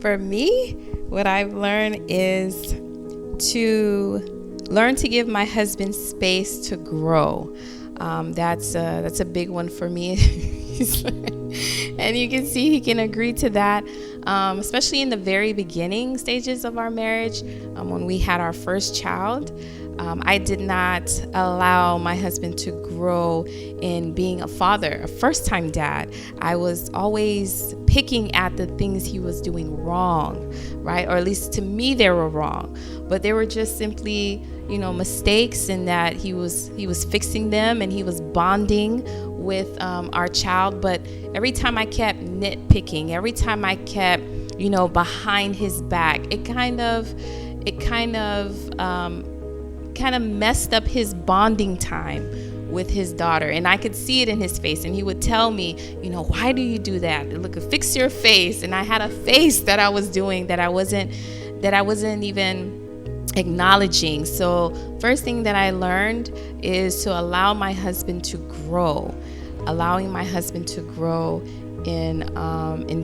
For me, what I've learned is to learn to give my husband space to grow. That's a big one for me. And you can see he can agree to that, especially in the very beginning stages of our marriage. When we had our first child, I did not allow my husband to grow in being a father, a first-time dad. I was always picking at the things he was doing wrong, right? Or at least to me, they were wrong. But they were just simply, mistakes, in that he was fixing them and he was bonding with our child. But every time I kept nitpicking, every time I kept, behind his back, it kind of messed up his bonding time with his daughter. And I could see it in his face, and he would tell me, why do you do that? Look, fix your face. And I had a face that I was doing that I wasn't even acknowledging. So first thing that I learned is to allow my husband to grow, allowing my husband to grow in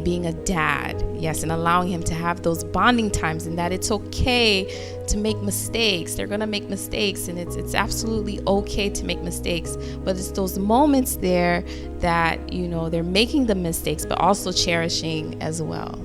being a dad. Yes, and allowing him to have those bonding times, and that it's okay to make mistakes. They're going to make mistakes, and it's absolutely okay to make mistakes. But it's those moments there that, they're making the mistakes, but also cherishing as well.